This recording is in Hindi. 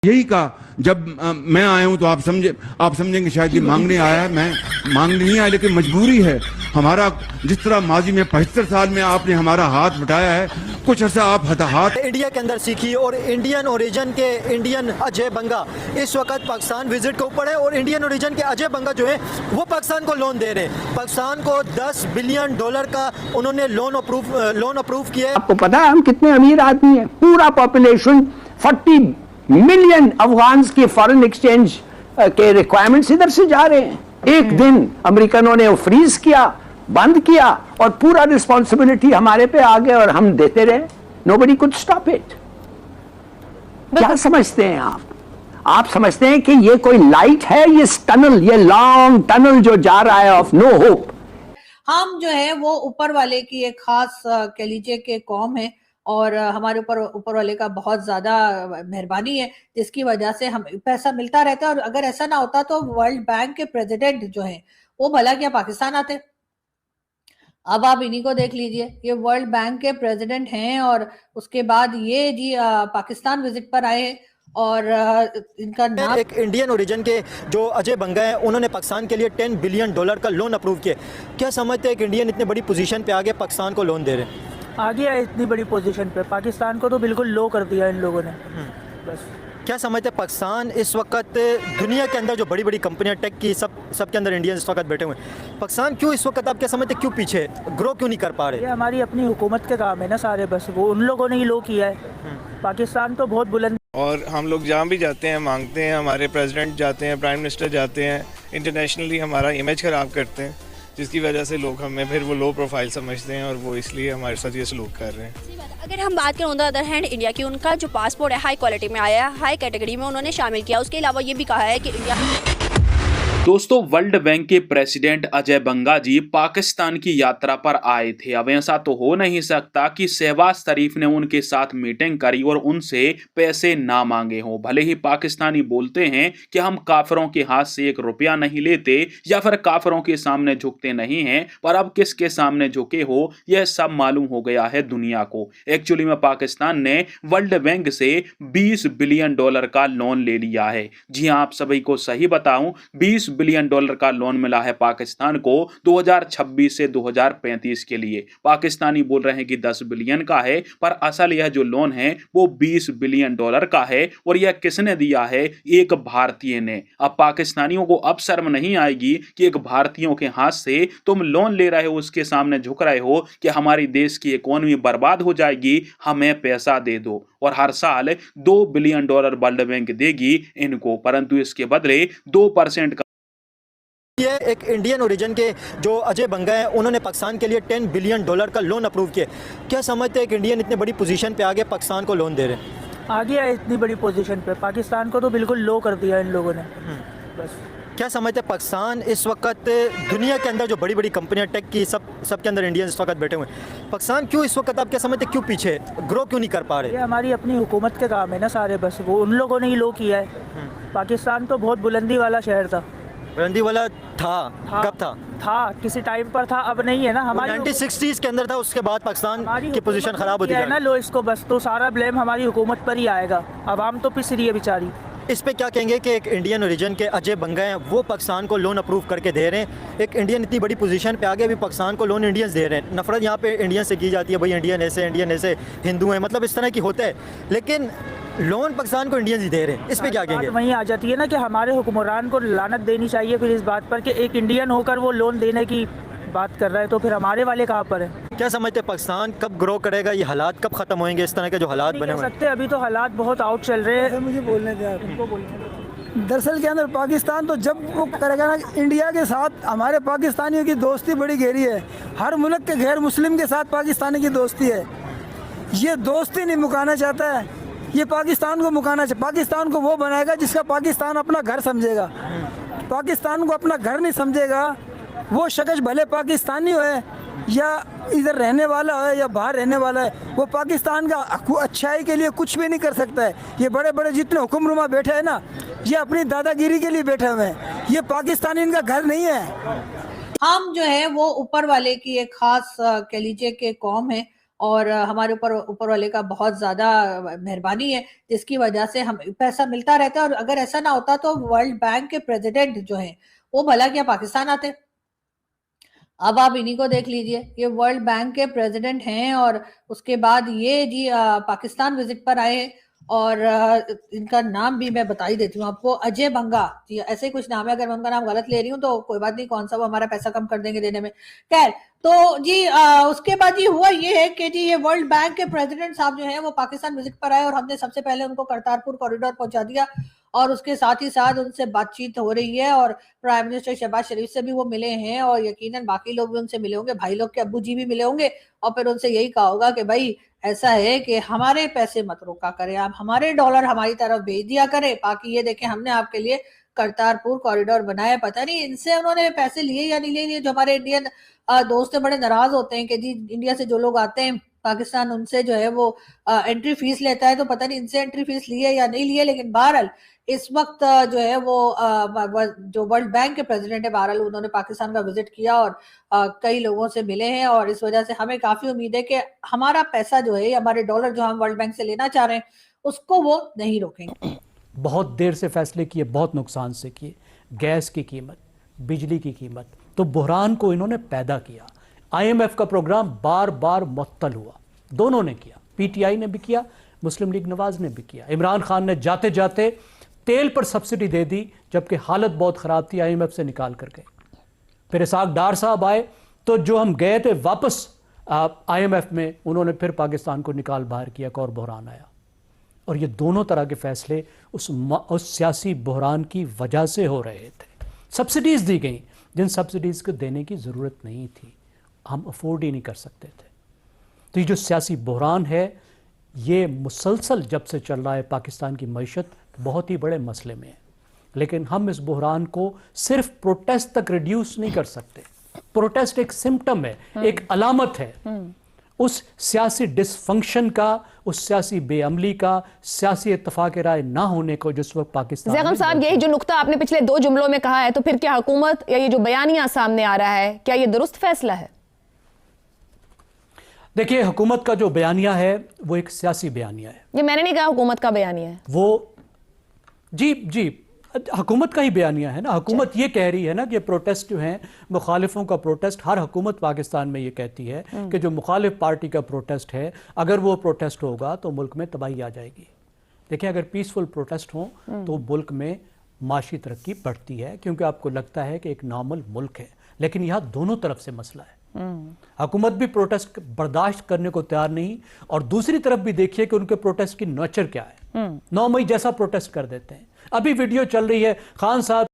यही कहा जब मैं आया हूं तो आप समझेंगे शायद ये मांगने आया है। मैं मांगने नहीं आया, लेकिन मजबूरी है हमारा। जिस तरह माजी में 75 साल में आपने हमारा हाथ बटाया है, कुछ अर्सा आप हाथ इंडिया के अंदर सीखी और इंडियन ओरिजिन के इंडियन अजय बंगा इस वक्त पाकिस्तान विजिट के ऊपर है और इंडियन ओरिजिन के अजय बंगा जो है वो पाकिस्तान को लोन दे रहे हैं। पाकिस्तान को $10 बिलियन का उन्होंने लोन अप्रूव किया है। आपको पता है हम कितने अमीर आदमी हैं? पूरा पॉपुलेशन 40 मिलियन अफगान के फॉरेन एक्सचेंज के रिक्वायरमेंट्स इधर से जा रहे हैं। एक दिन अमेरिकनों ने फ्रीज किया, बंद किया और पूरा रिस्पॉन्सिबिलिटी हमारे पे आ गए और हम देते रहे। Nobody could stop it. क्या समझते हैं आप समझते हैं कि ये कोई लाइट है, ये टनल, ये लॉन्ग टनल जो जा रहा है ऑफ नो होप। हम जो है वो ऊपर वाले की एक खास कह लीजिए कि कौम है और हमारे ऊपर वाले का बहुत ज्यादा मेहरबानी है, जिसकी वजह से हम पैसा मिलता रहता है। और अगर ऐसा ना होता तो वर्ल्ड बैंक के प्रेसिडेंट जो है वो भला क्या पाकिस्तान आते? अब आप इन्हीं को देख लीजिए, ये वर्ल्ड बैंक के प्रेसिडेंट हैं और उसके बाद ये जी पाकिस्तान विजिट पर आए हैं और इनका नाम एक इंडियन ओरिजिन के जो अजय बंगा है उन्होंने पाकिस्तान के लिए $10 बिलियन का लोन अप्रूव किया। क्या समझते हैं कि इंडियन इतनी बड़ी पोजीशन पे आगे पाकिस्तान को लोन दे रहे हैं? आगे है इतनी बड़ी पोजीशन पे, पाकिस्तान को तो बिल्कुल लो कर दिया इन लोगों ने। बस क्या समझते हैं पाकिस्तान इस वक्त दुनिया के अंदर जो बड़ी बड़ी कंपनियां टेक की सबके अंदर इंडियन इस वक्त बैठे हुए हैं, पाकिस्तान क्यों इस वक्त आप क्या समझते हैं क्यों पीछे ग्रो क्यों नहीं कर पा रहे? ये हमारी अपनी हुकूमत के काम है ना सारे, बस वो उन लोगों ने ही लो किया है। पाकिस्तान तो बहुत बुलंद और हम लोग जहाँ भी जाते हैं मांगते हैं, हमारे प्रेसिडेंट जाते हैं, प्राइम मिनिस्टर जाते हैं, इंटरनेशनली हमारा इमेज ख़राब करते हैं, जिसकी वजह से लोग हमें फिर वो लो प्रोफाइल समझते हैं और वो इसलिए हमारे साथ ये सलूक कर रहे हैं। अगर हम बात करें on the other hand India की, उनका जो पासपोर्ट है हाई क्वालिटी में आया है, हाई कैटेगरी में उन्होंने शामिल किया। उसके अलावा ये भी कहा है कि इंडिया दोस्तों, वर्ल्ड बैंक के प्रेसिडेंट अजय बंगा जी पाकिस्तान की यात्रा पर आए थे। अब ऐसा तो हो नहीं सकता कि शहबाज शरीफ ने उनके साथ मीटिंग करी और उनसे पैसे ना मांगे हों। भले ही पाकिस्तानी बोलते हैं कि हम काफिरों के हाथ से ₹1 नहीं लेते या फिर काफिरों के सामने झुकते नहीं हैं, पर अब किसके सामने झुके हो यह सब मालूम हो गया है दुनिया को। एक्चुअली में पाकिस्तान ने वर्ल्ड बैंक से $20 बिलियन का लोन ले लिया है। जी हाँ, आप सभी को सही बताऊं, $20 बिलियन का लोन मिला है पाकिस्तान को 2026 से 2035 के लिए। पाकिस्तानी बोल रहे हैं कि 10 बिलियन का है, पर असल यह जो लोन है वो $20 बिलियन का है। और यह किसने दिया है? एक भारतीय ने। अब पाकिस्तानियों को अब शर्म नहीं आएगी कि एक भारतीयों के हाथ से तुम लोन ले रहे हो, उसके सामने झुक रहे हो कि हमारी देश की इकोनॉमी बर्बाद हो जाएगी, हमें पैसा दे दो। और हर साल $2 बिलियन वर्ल्ड बैंक देगी इनको, परंतु इसके बदले 2% का। ये एक इंडियन ओरिजिन के जो अजय बंगा है उन्होंने पाकिस्तान के लिए $10 बिलियन का लोन अप्रूव किया। क्या समझते हैं कि इंडियन इतनी बड़ी पोजीशन पे आगे पाकिस्तान को लोन दे रहे हैं? आगे है इतनी बड़ी पोजीशन पे, पाकिस्तान को तो बिल्कुल लो कर दिया इन लोगों ने। बस क्या समझते हैं पाकिस्तान इस वक्त दुनिया के अंदर जो बड़ी बड़ी कंपनियां टेक की सबके अंदर इंडियन इस वक्त बैठे हुए हैं, पाकिस्तान क्यों इस वक्त आप क्या समझते हैं क्यों पीछे ग्रो क्यों नहीं कर पा रहे? ये हमारी अपनी हुकूमत के काम है ना सारे, बस वो उन लोगों ने ही लो किया है। पाकिस्तान तो बहुत बुलंदी वाला शहर था। बुलंदी वाला था। कब था किसी टाइम पर था, अब नहीं है ना। हमारी 1960s के अंदर था, उसके बाद पाकिस्तान की पोजीशन खराब होती है ना। लो इसको बस, तो सारा ब्लेम हमारी हुकूमत पर ही आएगा। अब हम तो पिस रही है बेचारी। इस पे क्या कहेंगे कि एक इंडियन ओरिजिन के अजय बंगा हैं, वो पाकिस्तान को लोन अप्रूव करके दे रहे हैं। एक इंडियन इतनी बड़ी पोजीशन पे आगे भी पाकिस्तान को लोन इंडियंस दे रहे हैं। नफरत यहाँ पे इंडियन से की जाती है, भाई इंडियन ऐसे हिंदू हैं, मतलब इस तरह की होता है, लेकिन लोन पाकिस्तान को इंडियंस ही दे रहे हैं। इस पे क्या कहेंगे? वहीं आ जाती है ना कि हमारे हुक्मरान को लानत देनी चाहिए फिर इस बात पर कि एक इंडियन होकर वो लोन देने की बात कर रहा है, तो फिर हमारे वाले कहाँ पर है? क्या समझते हैं पाकिस्तान कब ग्रो करेगा? ये हालात कब खत्म होंगे, इस तरह के जो हालात बने हुए हैं? अभी तो हालात बहुत आउट चल रहे हैं। मुझे बोलने दें। दरअसल के अंदर पाकिस्तान तो जब वो करेगा ना इंडिया के साथ, हमारे पाकिस्तानियों की दोस्ती बड़ी गहरी है। हर मुल्क के गैर मुस्लिम के साथ पाकिस्तानी की दोस्ती है। ये दोस्ती नहीं मुकाना चाहता है, ये पाकिस्तान को मुकाना चाहता। पाकिस्तान को वो बनाएगा जिसका पाकिस्तान अपना घर समझेगा। पाकिस्तान को अपना घर नहीं समझेगा वो शख्स, भले पाकिस्तानी हो या इधर रहने वाला है या बाहर रहने वाला है, वो पाकिस्तान का अच्छाई के लिए कुछ भी नहीं कर सकता है। ये बड़े बड़े जितने हुक्मरुमा बैठे हैं ना, ये अपनी दादागिरी के लिए बैठे हुए हैं। ये पाकिस्तानी इनका घर नहीं है। हम जो है वो ऊपर वाले की एक खास कह लीजिए कि कौम है और हमारे ऊपर वाले का बहुत ज्यादा मेहरबानी है, जिसकी वजह से हम पैसा मिलता रहता है। और अगर ऐसा ना होता तो वर्ल्ड बैंक के प्रेसिडेंट जो है वो भला क्या पाकिस्तान आते? अब आप इन्हीं को देख लीजिए, ये वर्ल्ड बैंक के प्रेसिडेंट हैं और उसके बाद ये जी पाकिस्तान विजिट पर आए हैं। और इनका नाम भी मैं बता ही देती हूँ आपको, अजय बंगा जी, ऐसे कुछ नाम है। अगर मैं उनका नाम गलत ले रही हूँ तो कोई बात नहीं, कौन सा वो हमारा पैसा कम कर देंगे देने में। खैर, तो जी उसके बाद जी हुआ ये है कि जी ये वर्ल्ड बैंक के प्रेसिडेंट साहब जो है वो पाकिस्तान विजिट पर आए और हमने सबसे पहले उनको करतारपुर कॉरिडोर पहुंचा दिया और उसके साथ ही साथ उनसे बातचीत हो रही है और प्राइम मिनिस्टर शहबाज शरीफ से भी वो मिले हैं और यकीनन बाकी लोग भी उनसे मिले होंगे, भाई लोग के अब्बू जी भी मिले होंगे और फिर उनसे यही कहा होगा कि भाई ऐसा है कि हमारे पैसे मत रोका करें, आप हमारे डॉलर हमारी तरफ भेज दिया करें, बाकी ये देखें हमने आपके लिए करतारपुर कॉरिडोर बनाया। पता नहीं इनसे उन्होंने पैसे लिए या नहीं लिए। जो हमारे इंडियन दोस्त बड़े नाराज होते हैं कि जी इंडिया से जो लोग आते हैं पाकिस्तान उनसे जो है वो एंट्री फीस लेता है, तो पता नहीं इनसे एंट्री फीस लिए या नहीं लिए। लेकिन बहरहाल इस वक्त जो है वो जो वर्ल्ड बैंक के प्रेसिडेंट है बहरहाल उन्होंने पाकिस्तान का विजिट किया और कई लोगों से मिले हैं और इस वजह से हमें काफी उम्मीद है कि हमारा पैसा जो है, हमारे डॉलर जो हम वर्ल्ड बैंक से लेना चाह रहे हैं उसको वो नहीं रोकेंगे। बहुत देर से फैसले किए, बहुत नुकसान से किए, गैस की कीमत, बिजली की कीमत, तो बहरान को इन्होंने पैदा किया। IMF का प्रोग्राम बार बार मुअत्तल हुआ, दोनों ने किया, PTI ने भी किया, मुस्लिम लीग नवाज ने भी किया। इमरान खान ने जाते जाते तेल पर सब्सिडी दे दी जबकि हालत बहुत ख़राब थी, IMF से निकाल कर गए। फिर इसाक डार साहब आए तो जो हम गए थे वापस IMF में, उन्होंने फिर पाकिस्तान को निकाल बाहर किया, एक और बहरान आया। और ये दोनों तरह के फैसले उस सियासी बहरान की वजह से हो रहे थे। सब्सिडीज़ दी गई जिन सब्सिडीज़ को देने की ज़रूरत नहीं थी, हम अफोर्ड ही नहीं कर सकते थे। तो ये जो सियासी बहरान है ये मुसलसल जब से चल रहा है, पाकिस्तान की मईशत बहुत ही बड़े मसले में है। लेकिन हम इस बहरान को सिर्फ प्रोटेस्ट तक रिड्यूस नहीं कर सकते। प्रोटेस्ट एक सिम्टम है, एक अलामत है उस सियासी डिसफंक्शन का, उस सियासी बेअमली का, सियासी इत्तफाक राय ना होने को जिस वक्त पाकिस्तान। ज़ैगम साहब, यही जो नुक्ता आपने पिछले 2 जुमलों में कहा है, तो फिर क्या हुकूमत या ये जो बयानिया सामने आ रहा है, क्या ये दुरुस्त फैसला है? देखिए, हुकूमत का जो बयानिया है वो एक सियासी बयानिया है। ये मैंने नहीं कहा हुकूमत का बयानिया है, वो जी हुकूमत का ही बयानिया है ना। हुकूमत ये कह रही है ना कि प्रोटेस्ट जो हैं, मुखालिफों का प्रोटेस्ट, हर हुकूमत पाकिस्तान में ये कहती है कि जो मुखालिफ पार्टी का प्रोटेस्ट है, अगर वो प्रोटेस्ट होगा तो मुल्क में तबाही आ जाएगी। देखिए, अगर पीसफुल प्रोटेस्ट हो तो मुल्क में माशी तरक्की बढ़ती है, क्योंकि आपको लगता है कि एक नॉर्मल मुल्क है। लेकिन यहाँ दोनों तरफ से मसला है। हुकूमत भी प्रोटेस्ट बर्दाश्त करने को तैयार नहीं, और दूसरी तरफ भी देखिए कि उनके प्रोटेस्ट की नेचर क्या है। 9 मई जैसा प्रोटेस्ट कर देते हैं। अभी वीडियो चल रही है, खान साहब